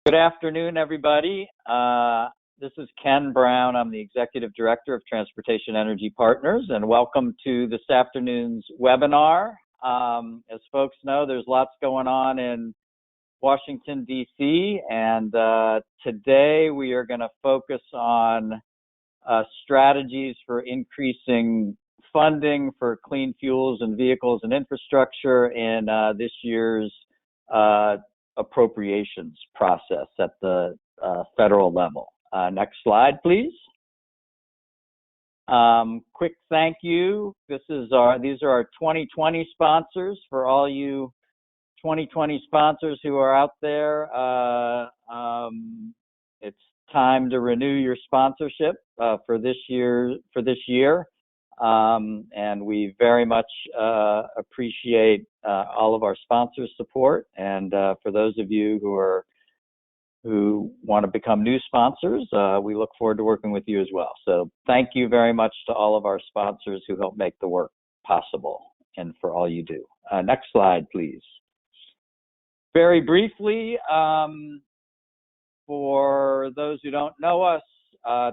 Good afternoon, everybody. This is Ken Brown. I'm the Executive Director of Transportation Energy Partners, and welcome to this afternoon's webinar. As folks know, there's lots going on in Washington, D.C., and today we are going to focus on strategies for increasing funding for clean fuels and vehicles and infrastructure in this year's appropriations process at the federal level. Next slide, please. Quick thank you. These are our 2020 sponsors. For all you 2020 sponsors who are out there, it's time to renew your sponsorship for this year. And we very much appreciate all of our sponsors' support. And for those of you who want to become new sponsors, we look forward to working with you as well. So thank you very much to all of our sponsors who help make the work possible and for all you do. Next slide, please. Very briefly, for those who don't know us,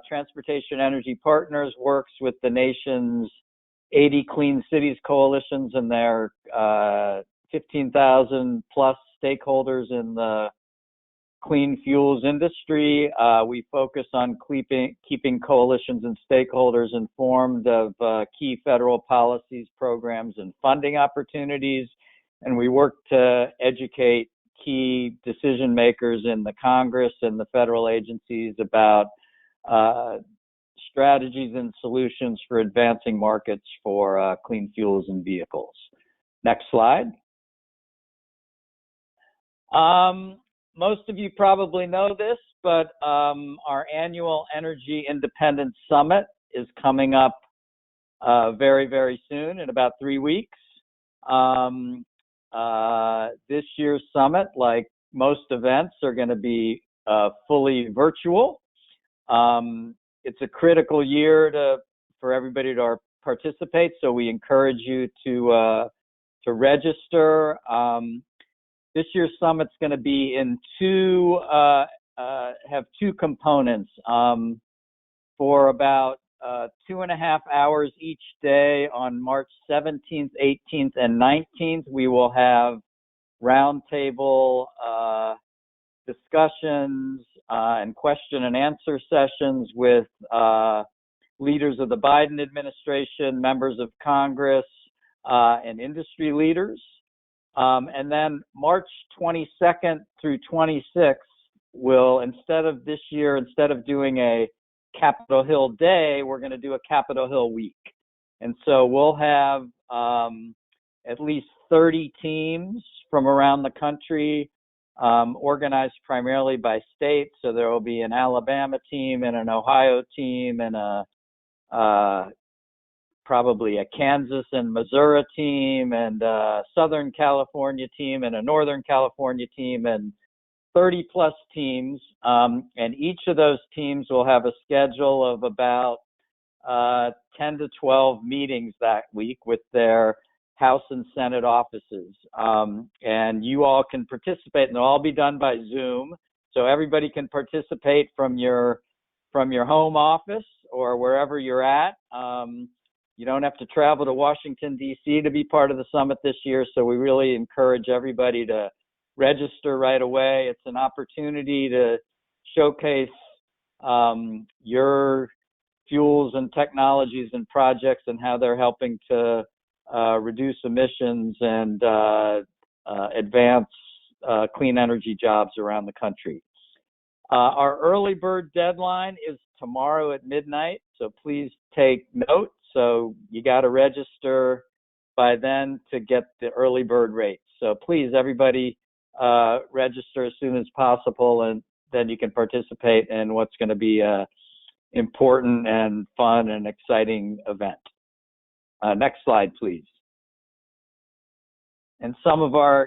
Transportation Energy Partners works with the nation's 80 Clean Cities coalitions and their 15,000 plus stakeholders in the clean fuels industry. We focus on keeping coalitions and stakeholders informed of key federal policies, programs, and funding opportunities. And we work to educate key decision makers in the Congress and the federal agencies about strategies and solutions for advancing markets for clean fuels and vehicles. Next slide. Most of you probably know this, but our annual Energy Independence Summit is coming up very, very soon, in about 3 weeks. This year's summit, like most events, are going to be fully virtual. It's a critical year for everybody to participate, so we encourage you to register. This year's summit's going to be have two components. For about 2.5 hours each day on March 17th, 18th, and 19th, we will have roundtable discussions and question and answer sessions with leaders of the Biden administration, members of Congress, and industry leaders. And then March 22nd through 26th, instead of doing a Capitol Hill Day, we're going to do a Capitol Hill Week. And so we'll have at least 30 teams from around the country, organized primarily by state. So there will be an Alabama team and an Ohio team and probably a Kansas and Missouri team and a Southern California team and a Northern California team and 30 plus teams. And each of those teams will have a schedule of about 10 to 12 meetings that week with their House and Senate offices. And you all can participate, and they'll all be done by Zoom. So everybody can participate from your home office or wherever you're at. You don't have to travel to Washington, D.C. to be part of the summit this year. So we really encourage everybody to register right away. It's an opportunity to showcase your fuels and technologies and projects and how they're helping to reduce emissions and advance clean energy jobs around the country. Our early bird deadline is tomorrow at midnight, so please take note. So you got to register by then to get the early bird rates. So please, everybody, register as soon as possible, and then you can participate in what's going to be an important and fun and exciting event. Next slide, please. And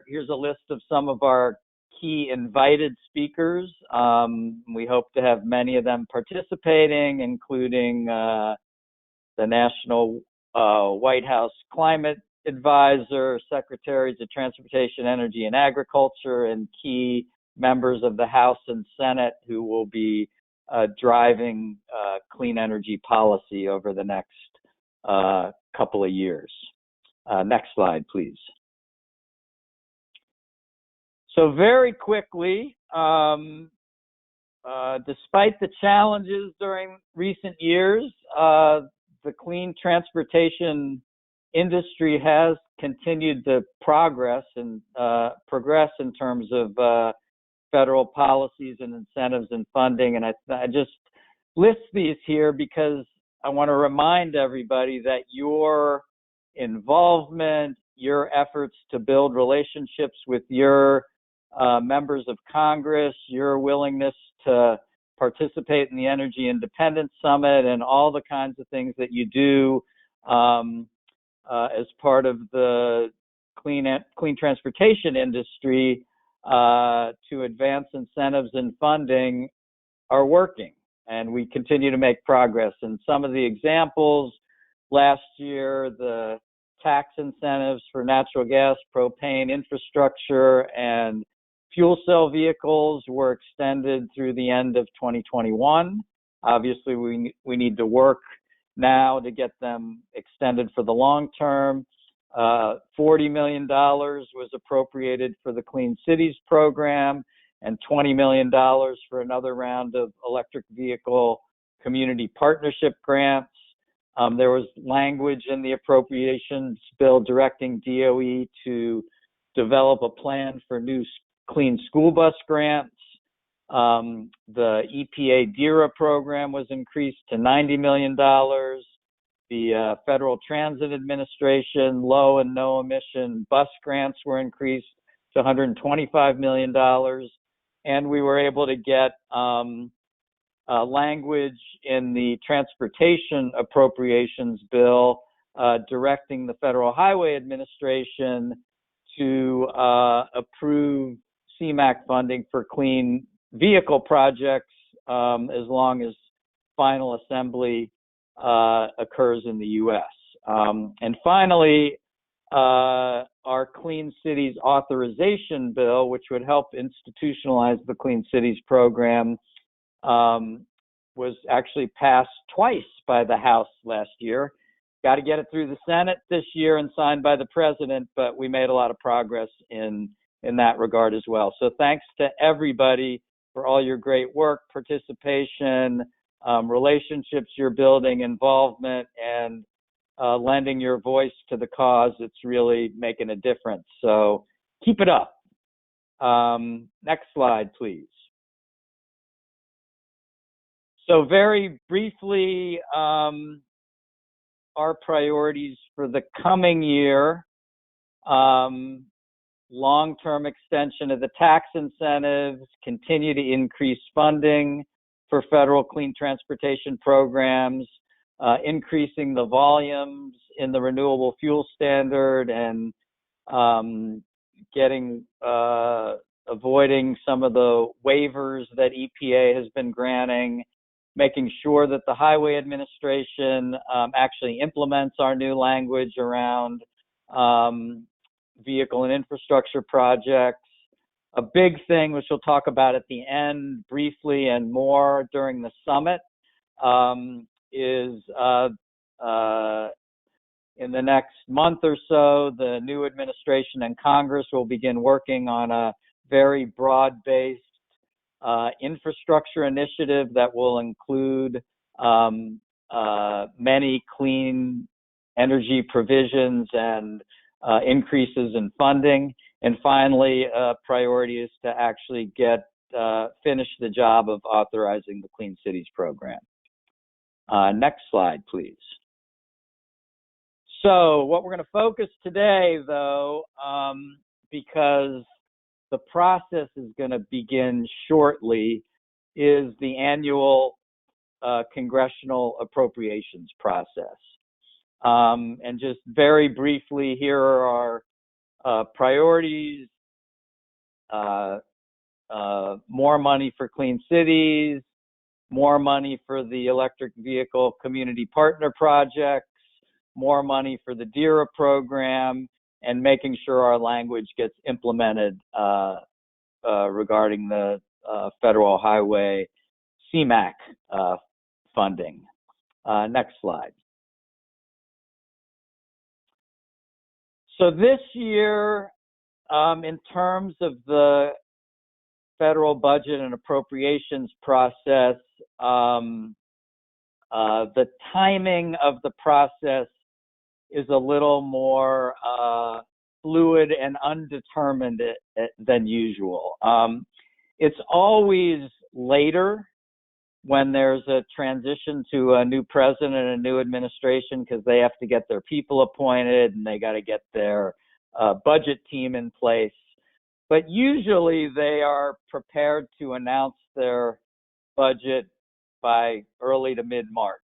here's a list of some of our key invited speakers. We hope to have many of them participating, including the National White House Climate Advisor, Secretaries of Transportation, Energy, and Agriculture, and key members of the House and Senate who will be driving clean energy policy over the next couple of years. Next slide, please. So very quickly, despite the challenges during recent years, the clean transportation industry has continued to progress in terms of federal policies and incentives and funding. And I just list these here because I want to remind everybody that your involvement, your efforts to build relationships with your members of Congress, your willingness to participate in the Energy Independence Summit, and all the kinds of things that you do as part of the clean transportation industry to advance incentives and funding are working, and we continue to make progress. And some of the examples last year, the tax incentives for natural gas, propane infrastructure, and fuel cell vehicles were extended through the end of 2021. Obviously, we need to work now to get them extended for the long term. $40 million was appropriated for the Clean Cities program, and $20 million for another round of electric vehicle community partnership grants. There was language in the appropriations bill directing DOE to develop a plan for new clean school bus grants. The EPA DIRA program was increased to $90 million. The Federal Transit Administration low and no emission bus grants were increased to $125 million. And we were able to get language in the Transportation Appropriations Bill directing the Federal Highway Administration to approve CMAQ funding for clean vehicle projects as long as final assembly occurs in the U.S. And finally, our Clean Cities Authorization Bill, which would help institutionalize the Clean Cities program, was actually passed twice by the House last year. Got to get it through the Senate this year and signed by the President, but we made a lot of progress in that regard as well. So thanks to everybody for all your great work, participation, relationships you're building, involvement, and lending your voice to the cause. It's really making a difference. So keep it up. Next slide, please. So very briefly, our priorities for the coming year: long-term extension of the tax incentives, continue to increase funding for federal clean transportation programs, increasing the volumes in the renewable fuel standard, and avoiding some of the waivers that EPA has been granting, making sure that the Highway Administration actually implements our new language around vehicle and infrastructure projects. A big thing, which we'll talk about at the end briefly and more during the summit, is in the next month or so, the new administration and Congress will begin working on a very broad-based infrastructure initiative that will include many clean energy provisions and increases in funding. And finally, priority is to actually finish the job of authorizing the Clean Cities program. Next slide, please. So what we're going to focus today, though, because the process is going to begin shortly, is the annual Congressional appropriations process. And just very briefly, here are our priorities: more money for Clean Cities, more money for the electric vehicle community partner projects, more money for the DIRA program, and making sure our language gets implemented regarding the Federal Highway CMAQ funding. Next slide. So this year, in terms of the federal budget and appropriations process, the timing of the process is a little more fluid and undetermined than usual. It's always later when there's a transition to a new president and a new administration, because they have to get their people appointed and they got to get their budget team in place. But usually they are prepared to announce their budget by early to mid-March.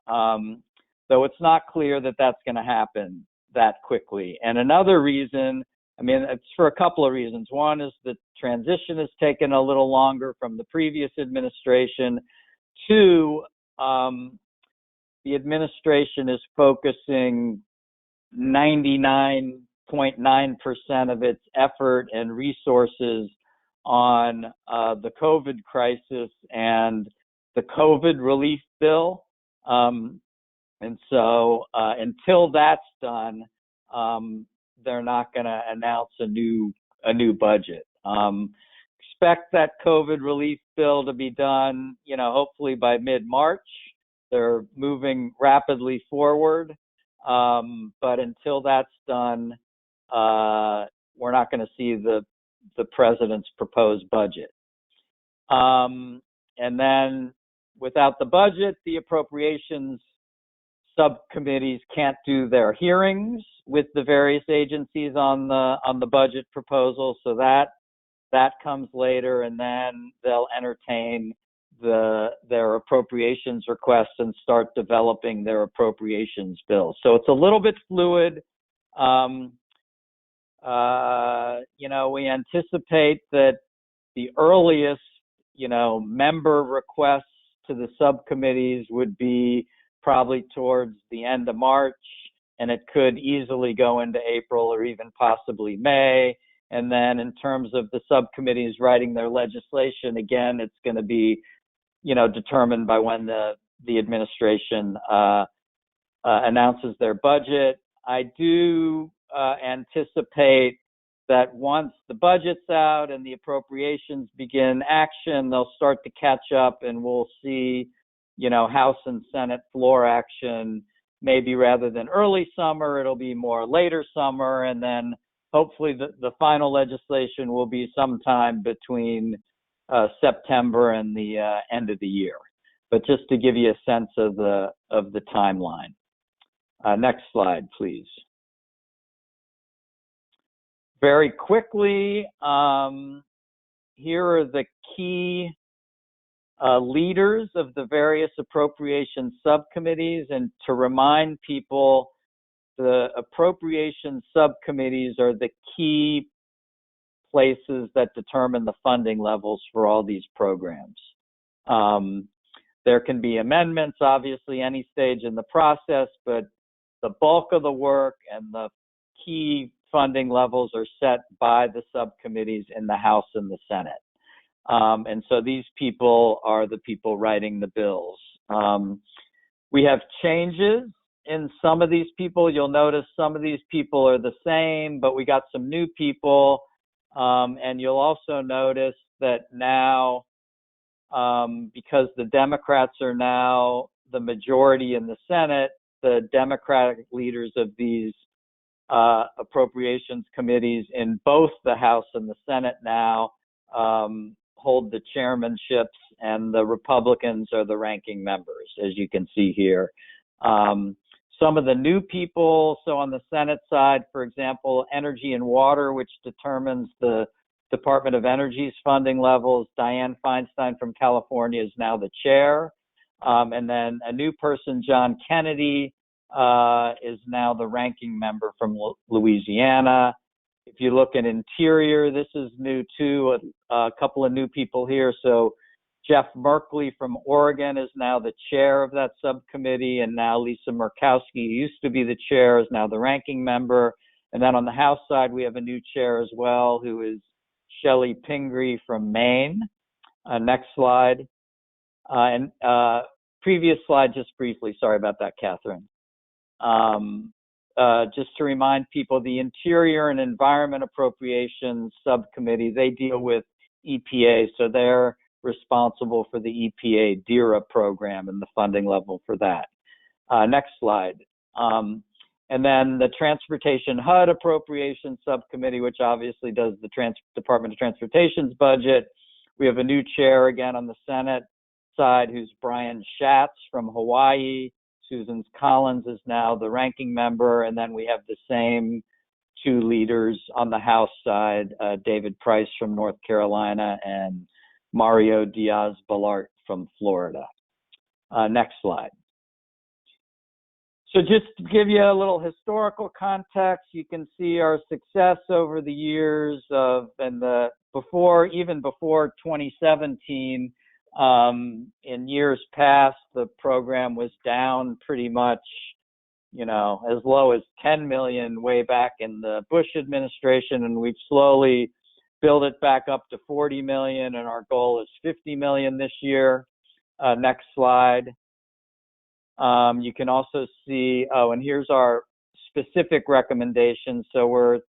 Though it's not clear that that's going to happen that quickly. And another reason, I mean, it's for a couple of reasons. One is the transition has taken a little longer from the previous administration. Two, the administration is focusing 99.9% of its effort and resources on the COVID crisis and the COVID relief bill. And so until that's done, they're not going to announce a new budget. Expect that COVID relief bill to be done, hopefully by mid-March. They're moving rapidly forward. But until that's done, we're not going to see the president's proposed budget. And then without the budget, the appropriations subcommittees can't do their hearings with the various agencies on the budget proposal. So that comes later, and then they'll entertain their appropriations requests and start developing their appropriations bills. So it's a little bit fluid. We anticipate that the earliest, member requests to the subcommittees would be probably towards the end of March, and it could easily go into April or even possibly May. And then in terms of the subcommittees writing their legislation, again, it's going to be, determined by when the administration announces their budget. I do anticipate that once the budget's out and the appropriations begin action, they'll start to catch up, and we'll see, House and Senate floor action. Maybe rather than early summer, it'll be more later summer, and then hopefully the final legislation will be sometime between September and the end of the year. But just to give you a sense of the timeline. Next slide, please. Very quickly, here are the key leaders of the various appropriations subcommittees. And to remind people, the appropriations subcommittees are the key places that determine the funding levels for all these programs. There can be amendments, obviously, any stage in the process, but the bulk of the work and the key funding levels are set by the subcommittees in the House and the Senate. And so these people are the people writing the bills. We have changes in some of these people. You'll notice some of these people are the same, but we got some new people. And you'll also notice that now, because the Democrats are now the majority in the Senate, the Democratic leaders of these appropriations committees in both the House and the Senate now hold the chairmanships, and the Republicans are the ranking members, as you can see here. Some of the new people, so on the Senate side, for example, Energy and Water, which determines the Department of Energy's funding levels, Dianne Feinstein from California is now the chair. And then a new person, John Kennedy, is now the ranking member from Louisiana. If you look at Interior, this is new too, a couple of new people here. So Jeff Merkley from Oregon is now the chair of that subcommittee, and now Lisa Murkowski, who used to be the chair, is now the ranking member. And then on the House side, we have a new chair as well, who is Shelley Pingree from Maine. Next slide. And previous slide, just briefly. Sorry about that, Catherine. Just to remind people, the Interior and Environment Appropriations Subcommittee, they deal with EPA, so they're responsible for the EPA DIRA program and the funding level for that. Next slide. And then the Transportation HUD Appropriations Subcommittee, which obviously does the Department of Transportation's budget. We have a new chair again on the Senate side, who's Brian Schatz from Hawaii. Susan Collins is now the ranking member, and then we have the same two leaders on the House side, David Price from North Carolina and Mario Diaz-Balart from Florida. Next slide. So just to give you a little historical context, you can see our success over the years of, and even before 2017. In years past, the program was down pretty much, as low as 10 million way back in the Bush administration, and we've slowly built it back up to 40 million, and our goal is 50 million this year. Next slide. You can also see, and here's our specific recommendations. So we're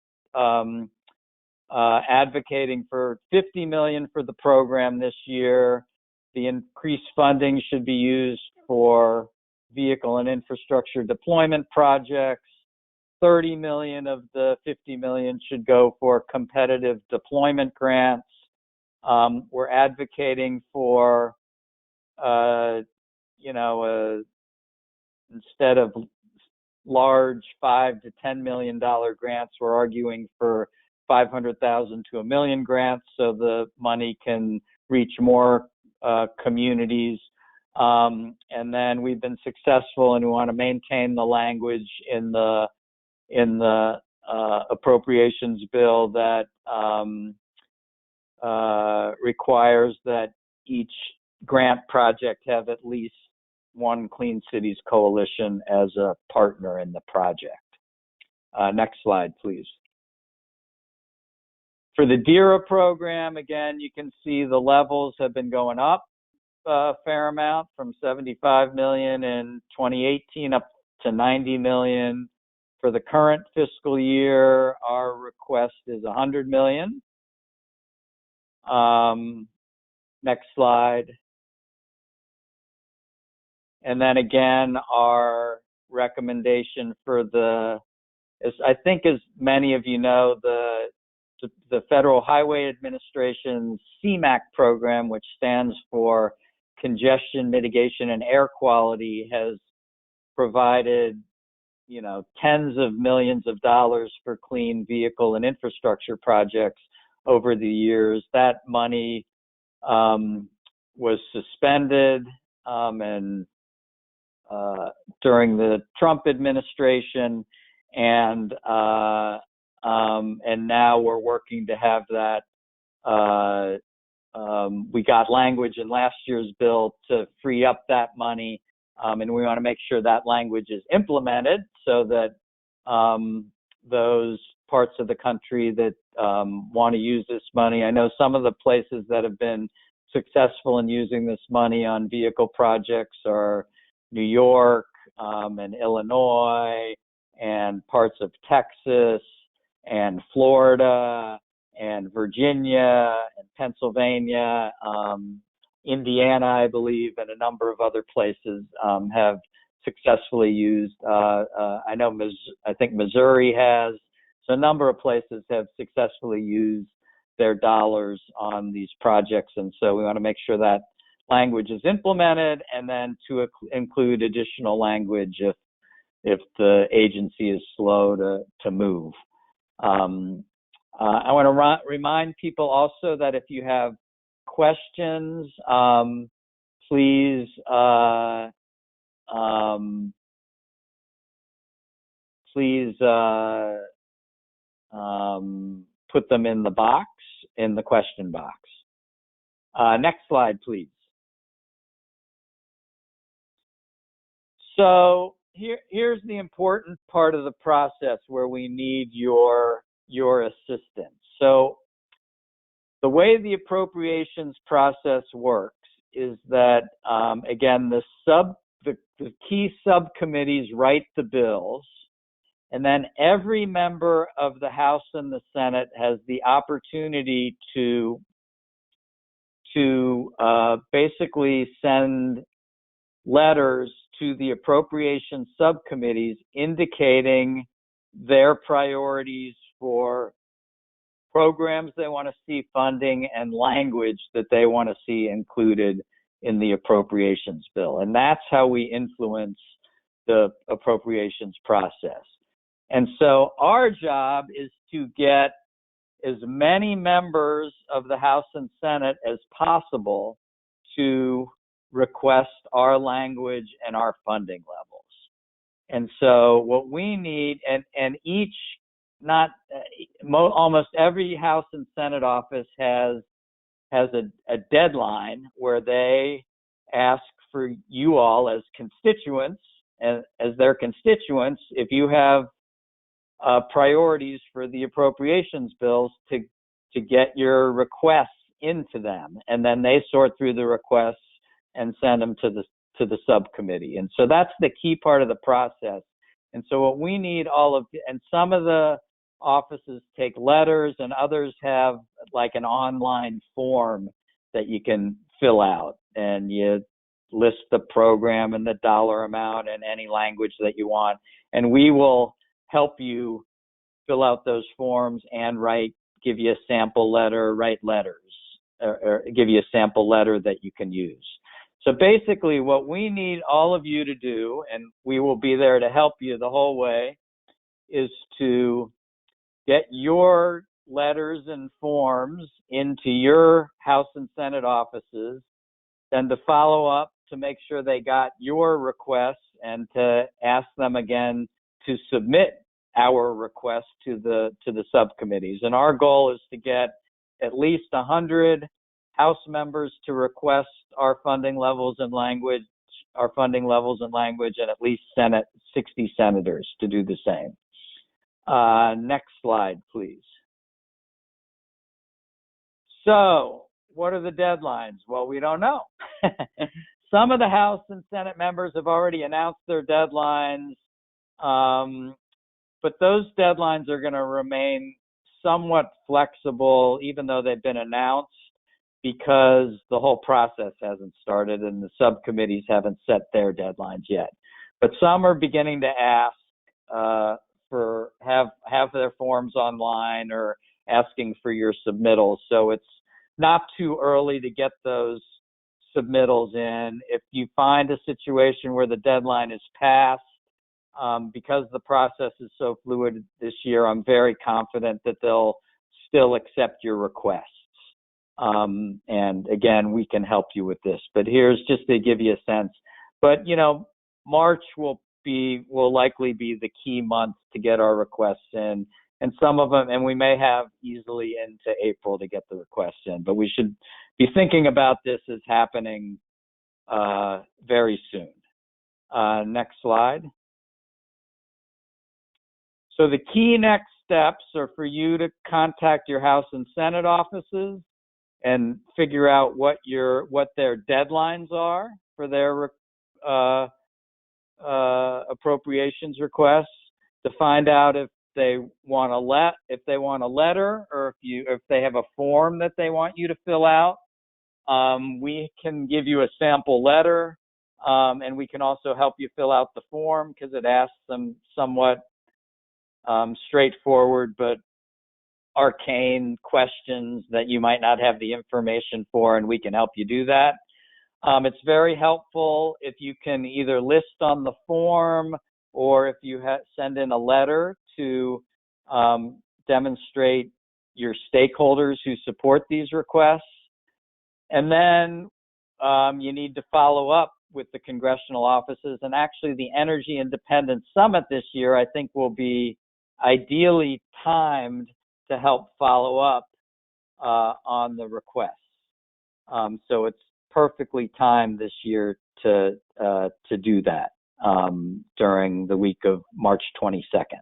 advocating for 50 million for the program this year. The increased funding should be used for vehicle and infrastructure deployment projects. 30 million of the 50 million should go for competitive deployment grants. We're advocating for, instead of large $5 to $10 million grants, we're arguing for 500,000 to $1 million grants so the money can reach more communities. And then we've been successful, and we want to maintain the language in the appropriations bill that requires that each grant project have at least one Clean Cities coalition as a partner in the project. Next slide, please. For the DIRA program, again, you can see the levels have been going up a fair amount, from 75 million in 2018 up to 90 million. For the current fiscal year, our request is 100 million. Next slide. And then again, our recommendation for I think as many of you know, the Federal Highway Administration's CMAQ program, which stands for Congestion Mitigation and Air Quality, has provided, tens of millions of dollars for clean vehicle and infrastructure projects over the years. That money was suspended and during the Trump administration, and now we're working to have that. We got language in last year's bill to free up that money, and we want to make sure that language is implemented so that those parts of the country that want to use this money. I know some of the places that have been successful in using this money on vehicle projects are New York and Illinois and parts of Texas and Florida and Virginia and Pennsylvania, Indiana, I believe, and a number of other places have successfully used. I think Missouri has. So a number of places have successfully used their dollars on these projects, and so we want to make sure that language is implemented, and then to include additional language if the agency is slow to move. I want to remind people also that if you have questions, please put them in the question box. Next slide, please. So here's the important part of the process where we need your assistance. So the way the appropriations process works is that, again, the key subcommittees write the bills, and then every member of the House and the Senate has the opportunity to basically send letters to the appropriations subcommittees indicating their priorities for programs they want to see funding and language that they want to see included in the appropriations bill. And that's how we influence the appropriations process. And so our job is to get as many members of the House and Senate as possible to request our language and our funding levels. And so what we need, and each, almost every House and Senate office has a deadline where they ask for you all as constituents, as their constituents, if you have priorities for the appropriations bills, to get your requests into them, and then they sort through the requests and send them to the subcommittee. And so that's the key part of the process. And so what we need and some of the offices take letters, and others have like an online form that you can fill out, and you list the program and the dollar amount and any language that you want, and we will help you fill out those forms and give you a sample letter, write letters, or give you a sample letter that you can use. So basically what we need all of you to do, and we will be there to help you the whole way, is to get your letters and forms into your House and Senate offices, then to follow up to make sure they got your requests, and to ask them again to submit our request to the subcommittees. And our goal is to get at least 100 House members to request our funding levels and language, and at least 60 senators to do the same. Next slide, please. So, what are the deadlines? Well, we don't know. Some of the House and Senate members have already announced their deadlines, but those deadlines are going to remain somewhat flexible, even though they've been announced, because the whole process hasn't started and the subcommittees haven't set their deadlines yet. But some are beginning to ask for have their forms online, or asking for your submittals. So it's not too early to get those submittals in. If you find a situation where the deadline is passed, because the process is so fluid this year, I'm very confident that they'll still accept your requests. And again, we can help you with this, but here's just to give you a sense. But March will likely be the key month to get our requests in, and some of them, and we may have easily into April to get the requests in, but we should be thinking about this as happening very soon. Next slide. So the key next steps are for you to contact your House and Senate offices and figure out what their deadlines are for their appropriations requests, to find out if they want a letter, or if they have a form that they want you to fill out. We can give you a sample letter, and we can also help you fill out the form, because it asks them somewhat straightforward but arcane questions that you might not have the information for, and we can help you do that. It's very helpful if you can either list on the form, or if you send in a letter to demonstrate your stakeholders who support these requests. And then you need to follow up with the congressional offices. And actually, the Energy Independence Summit this year, I think, will be ideally timed to help follow up on the requests. So it's perfectly timed this year to do that during the week of March 22nd.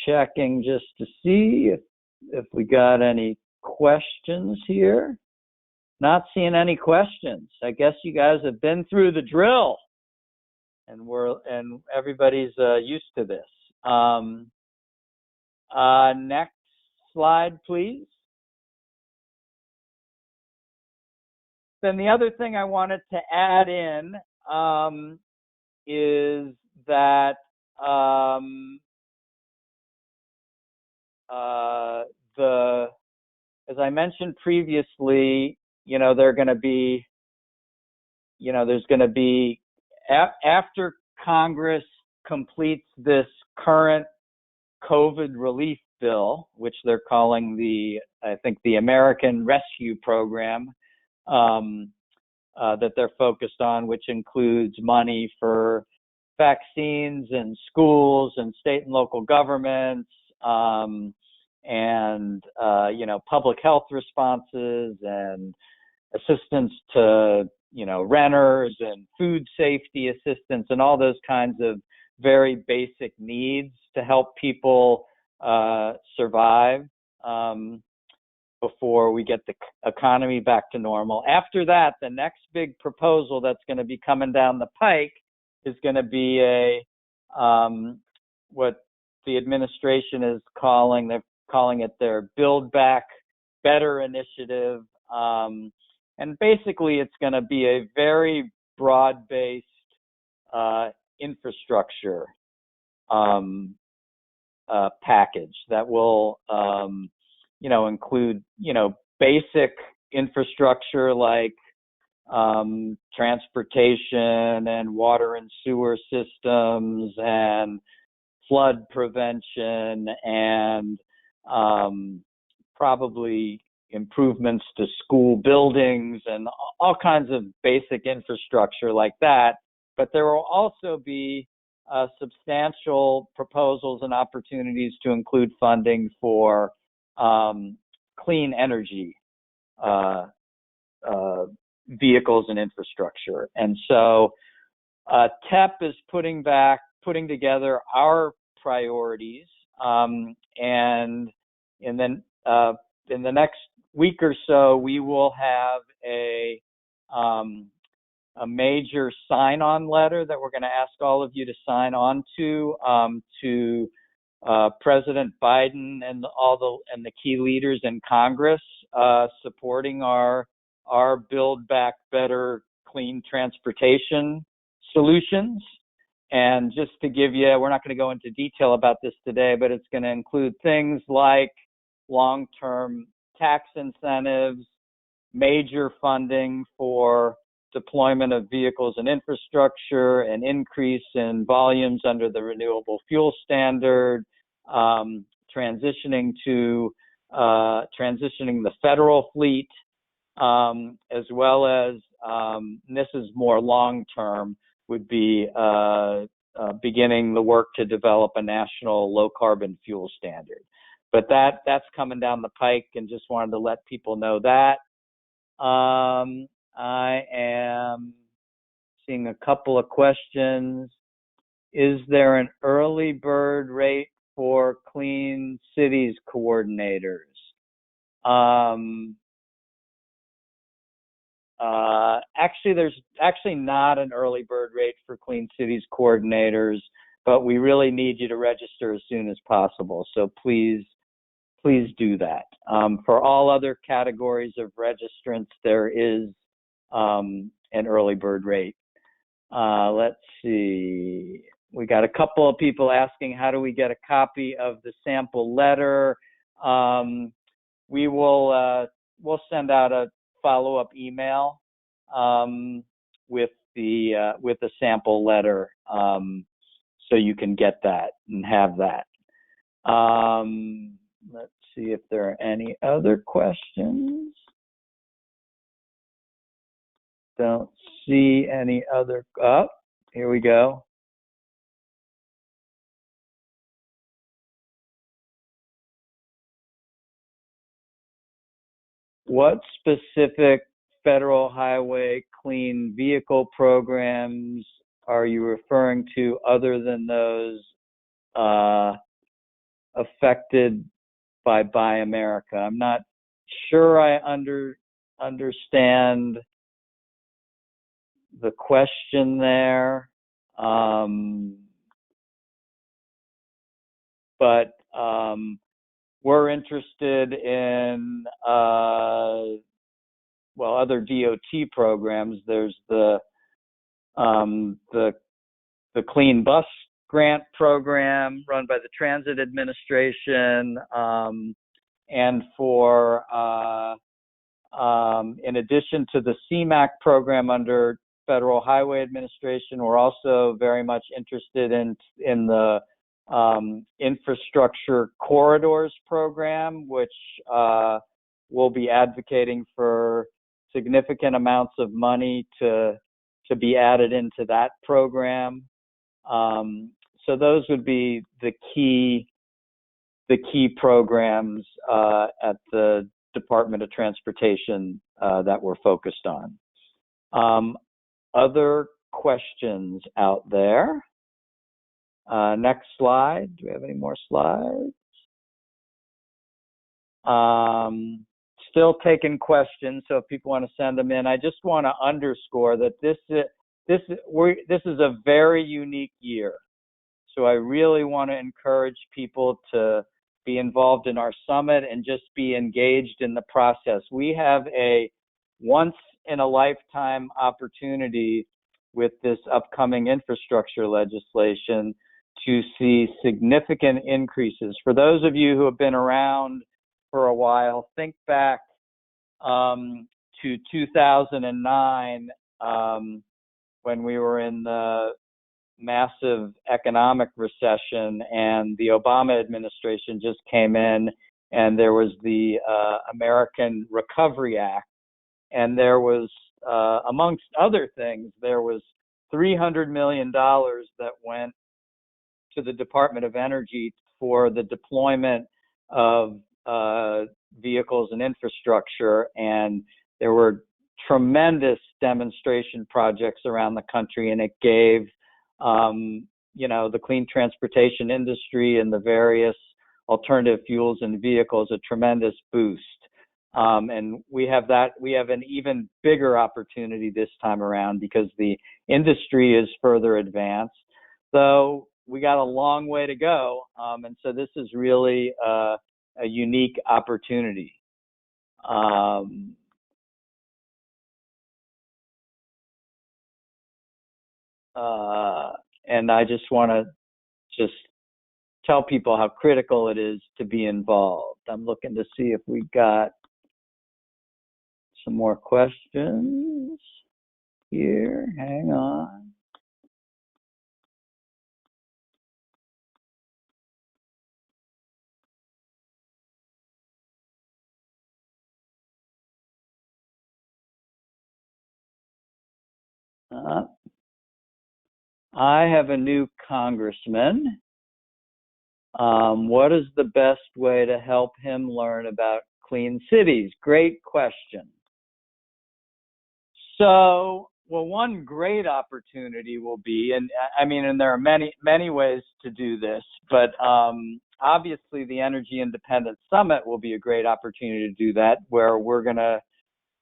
Checking just to see if if we got any questions here. Not seeing any questions. I guess you guys have been through the drill, and everybody's used to this. Next slide, please. Then the other thing I wanted to add in is that as I mentioned previously, there's going to be after Congress completes this current COVID relief bill, which they're calling the American Rescue Program, that they're focused on, which includes money for vaccines and schools and state and local governments, and public health responses and assistance to renters and food safety assistance and all those kinds of very basic needs to help people survive before we get the economy back to normal. After that, the next big proposal that's going to be coming down the pike is going to be what the administration is calling it their Build Back Better initiative. And basically, it's going to be a very broad-based infrastructure package that will, include, basic infrastructure like transportation and water and sewer systems and flood prevention and probably improvements to school buildings and all kinds of basic infrastructure like that. But there will also be substantial proposals and opportunities to include funding for clean energy vehicles and infrastructure. And so TEP is putting together our priorities, and then in the next week or so, we will have a major sign-on letter that we're going to ask all of you to sign on to President Biden and the key leaders in Congress supporting our Build Back Better clean transportation solutions. And just to give you, we're not going to go into detail about this today, but it's going to include things like long-term tax incentives, major funding for deployment of vehicles and infrastructure, an increase in volumes under the renewable fuel standard, transitioning the federal fleet, as well as, and this is more long-term, would be beginning the work to develop a national low-carbon fuel standard. But that's coming down the pike, and just wanted to let people know that. I am seeing a couple of questions. Is there an early bird rate for Clean Cities coordinators? Actually, there's not an early bird rate for Clean Cities coordinators, but we really need you to register as soon as possible. So please do that. For all other categories of registrants, there is an early bird rate. Let's see. We got a couple of people asking, how do we get a copy of the sample letter? We'll send out a follow-up email with a sample letter, so you can get that and have that. Let's see if there are any other questions. Don't see any other. Oh, here we go. What specific federal highway clean vehicle programs are you referring to other than those affected by Buy America. I'm not sure I understand the question there, but we're interested in other DOT programs. There's the Clean Bus Grant Program run by the Transit Administration, and for in addition to the CMAC program under Federal Highway Administration, we're also very much interested in the Infrastructure Corridors Program, which will be advocating for significant amounts of money to be added into that program. So those would be the key programs at the Department of Transportation that we're focused on. Other questions out there? Next slide. Do we have any more slides? Still taking questions, so if people want to send them in. I just want to underscore that this is a very unique year. So I really want to encourage people to be involved in our summit and just be engaged in the process. We have a once-in-a-lifetime opportunity with this upcoming infrastructure legislation to see significant increases. For those of you who have been around for a while, think back to 2009 when we were in the massive economic recession and the Obama administration just came in, and there was the American Recovery Act, and there was, amongst other things, there was $300 million that went to the Department of Energy for the deployment of vehicles and infrastructure, and there were tremendous demonstration projects around the country, and it gave the clean transportation industry and the various alternative fuels and vehicles a tremendous boost. And we have an even bigger opportunity this time around because the industry is further advanced. So we got a long way to go. And so this is really a unique opportunity. And I just want to tell people how critical it is to be involved. I'm looking to see if we got some more questions here. Hang on. I have a new congressman. What is the best way to help him learn about clean cities? Great question. So, well, one great opportunity will be, and there are many ways to do this, but obviously the Energy Independence Summit will be a great opportunity to do that, where we're going to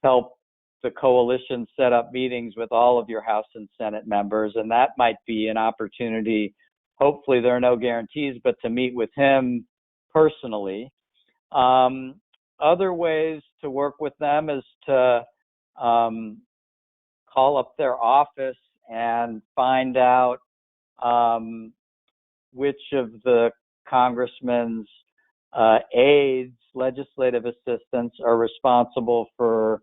help the coalition set up meetings with all of your House and Senate members, and that might be an opportunity. Hopefully there are no guarantees, but to meet with him personally. Other ways to work with them is to call up their office and find out which of the congressman's aides, legislative assistants, are responsible for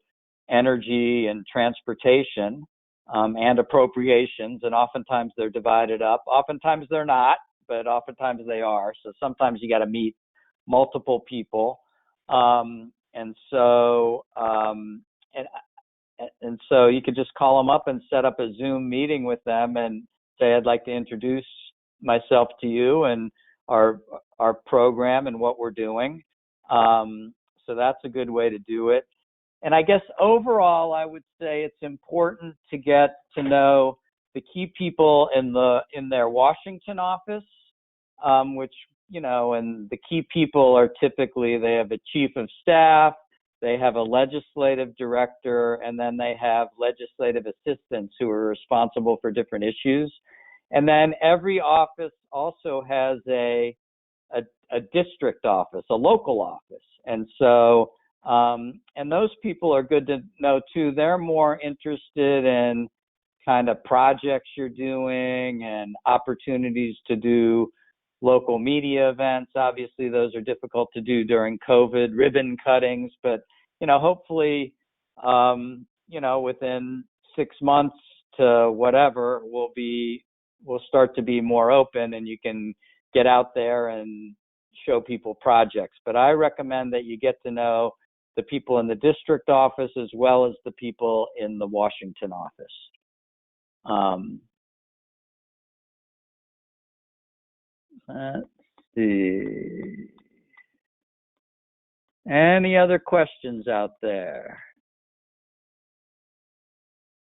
energy and transportation and appropriations, and oftentimes they're divided up. Oftentimes they're not, but oftentimes they are. So sometimes you got to meet multiple people, and so you could just call them up and set up a Zoom meeting with them and say, I'd like to introduce myself to you and our program and what we're doing. So that's a good way to do it. And I guess overall, I would say it's important to get to know the key people in their Washington office, which and the key people are typically, they have a chief of staff, they have a legislative director, and then they have legislative assistants who are responsible for different issues. And then every office also has a district office, a local office. And so, and those people are good to know too. They're more interested in kind of projects you're doing and opportunities to do local media events. Obviously, those are difficult to do during COVID, ribbon cuttings, but, hopefully, within 6 months to whatever, we'll start to be more open and you can get out there and show people projects. But I recommend that you get to know the people in the district office as well as the people in the Washington office. Let's see. Any other questions out there?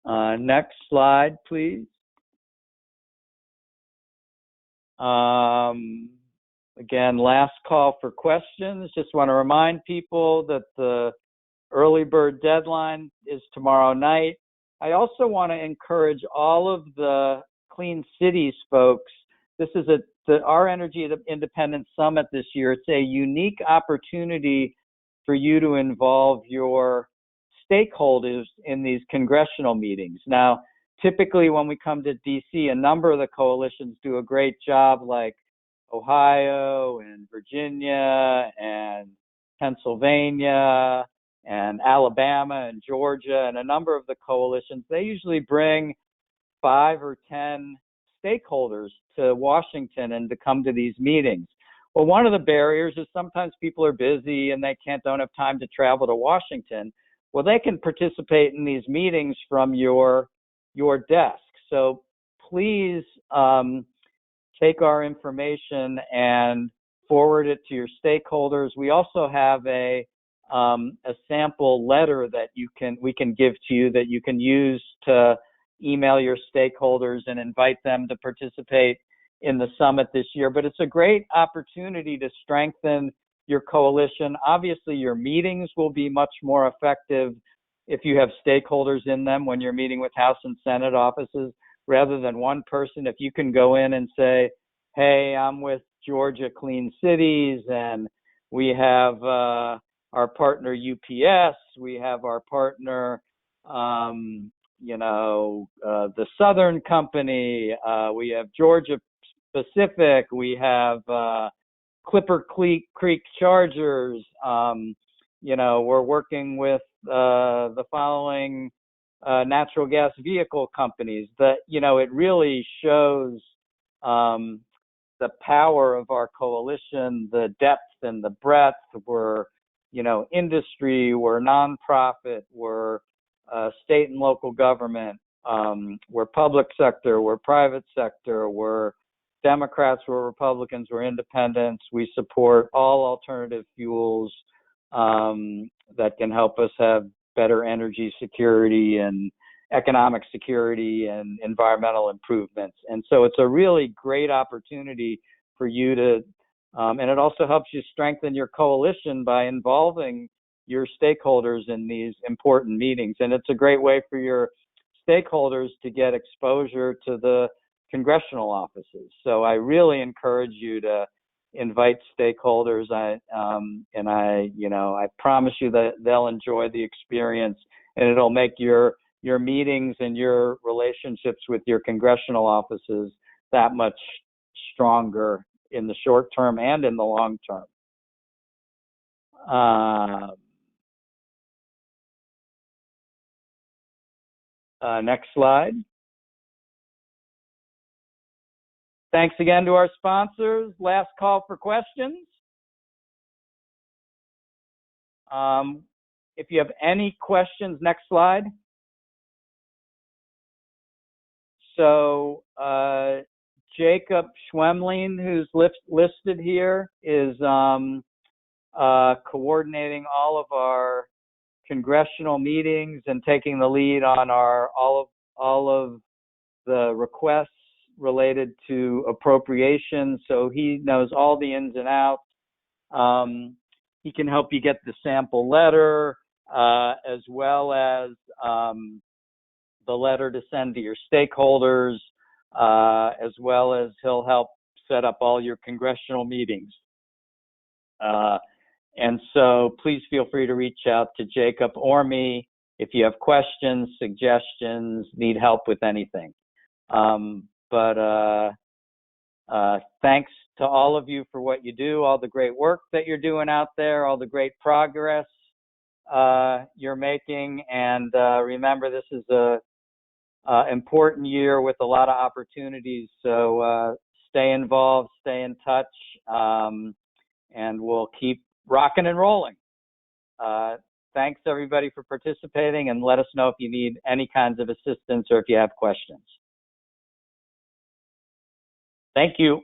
Next slide, please. Again, last call for questions. Just want to remind people that the early bird deadline is tomorrow night. I also want to encourage all of the Clean Cities folks. This is our Energy Independence Summit this year. It's a unique opportunity for you to involve your stakeholders in these congressional meetings. Now, typically when we come to DC, a number of the coalitions do a great job, like Ohio and Virginia and Pennsylvania and Alabama and Georgia and a number of the coalitions. They usually bring 5 or 10 stakeholders to Washington and to come to these meetings. Well, one of the barriers is sometimes people are busy and they don't have time to travel to Washington. Well, they can participate in these meetings from your desk. So please take our information and forward it to your stakeholders. We also have a sample letter that we can give to you that you can use to email your stakeholders and invite them to participate in the summit this year. But it's a great opportunity to strengthen your coalition. Obviously, your meetings will be much more effective if you have stakeholders in them when you're meeting with House and Senate offices, rather than one person. If you can go in and say, hey, I'm with Georgia Clean Cities, and we have our partner UPS, we have our partner, the Southern Company, we have Georgia Pacific, we have Clipper Creek Chargers, we're working with the following natural gas vehicle companies. That, it really shows the power of our coalition, the depth and the breadth. We're, industry, we're nonprofit, we're state and local government, we're public sector, we're private sector, we're Democrats, we're Republicans, we're independents. We support all alternative fuels that can help us have better energy security and economic security and environmental improvements. And so it's a really great opportunity for you to, and it also helps you strengthen your coalition by involving your stakeholders in these important meetings. And it's a great way for your stakeholders to get exposure to the congressional offices. So I really encourage you to invite stakeholders. I promise you that they'll enjoy the experience, and it'll make your meetings and your relationships with your congressional offices that much stronger in the short term and in the long term. Next slide. Thanks again to our sponsors. Last call for questions. If you have any questions, next slide. So Jacob Schwemling, who's listed here, is coordinating all of our congressional meetings and taking the lead on all of the requests related to appropriations, so he knows all the ins and outs. He can help you get the sample letter, as well as the letter to send to your stakeholders, as well as he'll help set up all your congressional meetings. And so please feel free to reach out to Jacob or me if you have questions, suggestions, need help with anything. Thanks to all of you for what you do, all the great work that you're doing out there, all the great progress you're making. And remember, this is a important year with a lot of opportunities. So stay involved, stay in touch, and we'll keep rocking and rolling. Thanks everybody for participating, and let us know if you need any kinds of assistance or if you have questions. Thank you.